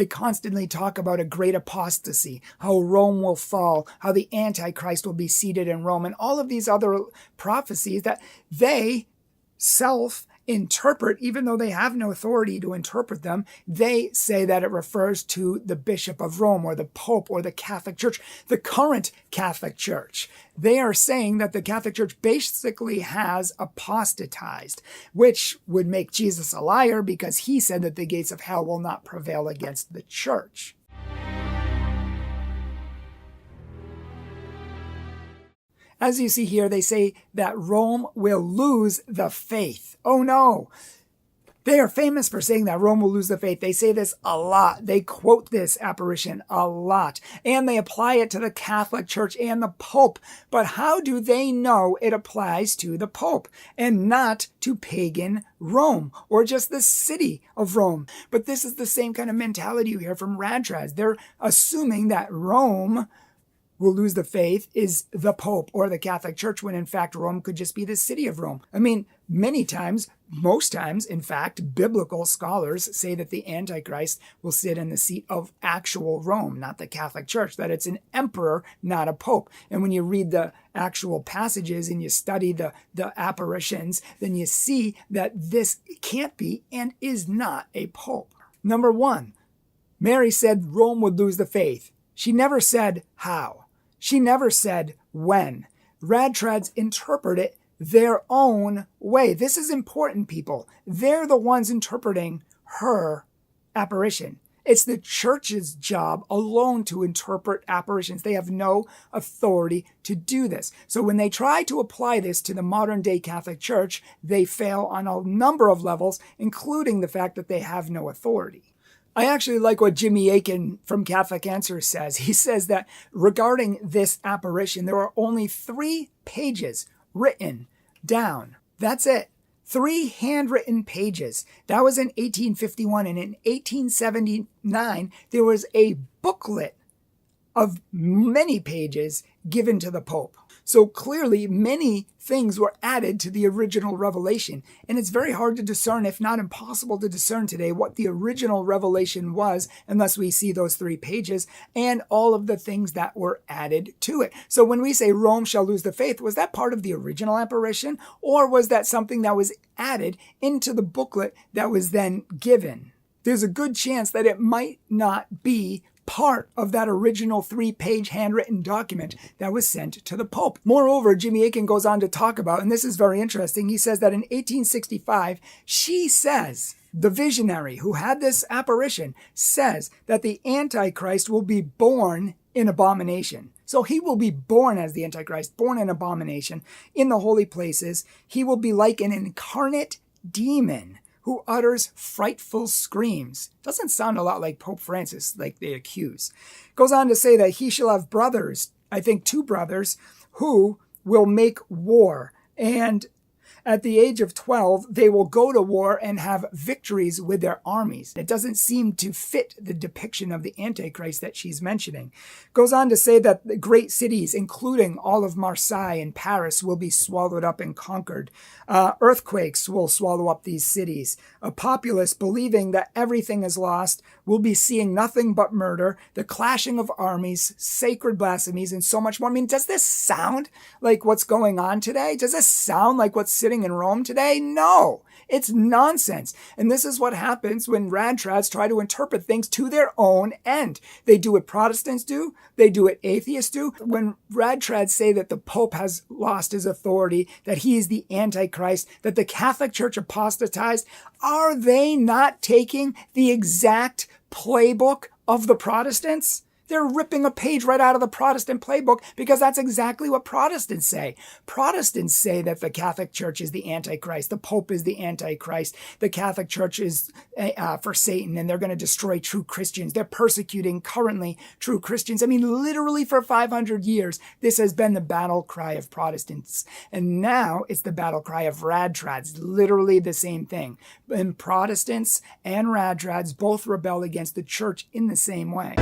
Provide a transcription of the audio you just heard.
They constantly talk about a great apostasy, how Rome will fall, how the Antichrist will be seated in Rome, and all of these other prophecies that they self-interpret, even though they have no authority to interpret them. They say that it refers to the Bishop of Rome or the Pope or the Catholic Church, the current Catholic Church. They are saying that the Catholic Church basically has apostatized, which would make Jesus a liar because he said that the gates of hell will not prevail against the church. As you see here, they say that Rome will lose the faith. Oh no! They are famous for saying that Rome will lose the faith. They say this a lot. They quote this apparition a lot. And they apply it to the Catholic Church and the Pope. But how do they know it applies to the Pope and not to pagan Rome or just the city of Rome? But this is the same kind of mentality you hear from Rad Trads. They're assuming that Rome will lose the faith is the Pope or the Catholic Church, when in fact Rome could just be the city of Rome. I mean, many times, most times, in fact, biblical scholars say that the Antichrist will sit in the seat of actual Rome, not the Catholic Church, that it's an emperor, not a pope. And when you read the actual passages and you study the apparitions, then you see that this can't be and is not a pope. Number one, Mary said Rome would lose the faith. She never said how. She never said when. Rad Trads interpret it their own way. This is important, people. They're the ones interpreting her apparition. It's the church's job alone to interpret apparitions. They have no authority to do this. So when they try to apply this to the modern day Catholic Church, they fail on a number of levels, including the fact that they have no authority. I actually like what Jimmy Akin from Catholic Answers says. He says that regarding this apparition, there are only 3 pages written down. That's it. 3 handwritten pages. That was in 1851. And in 1879, there was a booklet of many pages given to the Pope. So clearly, many things were added to the original revelation. And it's very hard to discern, if not impossible to discern today, what the original revelation was, unless we see those 3 pages and all of the things that were added to it. So when we say Rome shall lose the faith, was that part of the original apparition? Or was that something that was added into the booklet that was then given? There's a good chance that it might not be part of that original 3-page handwritten document that was sent to the Pope. Moreover, Jimmy Akin goes on to talk about, and this is very interesting, he says that in 1865, she says, the visionary who had this apparition says that the Antichrist will be born in abomination. So he will be born as the Antichrist, born in abomination, in the holy places. He will be like an incarnate demon who utters frightful screams. Doesn't sound a lot like Pope Francis, like they accuse. Goes on to say that he shall have brothers, I think 2 brothers, who will make war. And at the age of 12, they will go to war and have victories with their armies. It doesn't seem to fit the depiction of the Antichrist that she's mentioning. Goes on to say that the great cities, including all of Marseille and Paris, will be swallowed up and conquered. Earthquakes will swallow up these cities. A populace believing that everything is lost will be seeing nothing but murder, the clashing of armies, sacred blasphemies, and so much more. I mean, does this sound like what's going on today? Does this sound like what's sitting in Rome today? No, it's nonsense. And this is what happens when Rad Trads try to interpret things to their own end. They do what Protestants do. They do what atheists do. When Rad Trads say that the Pope has lost his authority, that he is the Antichrist, that the Catholic Church apostatized, are they not taking the exact playbook of the Protestants? They're ripping a page right out of the Protestant playbook because that's exactly what Protestants say. Protestants say that the Catholic Church is the Antichrist, the Pope is the Antichrist, the Catholic Church is for Satan, and they're going to destroy true Christians. They're persecuting currently true Christians. I mean, literally for 500 years, this has been the battle cry of Protestants. And now it's the battle cry of Rad Trads, literally the same thing. And Protestants and Rad Trads both rebel against the church in the same way.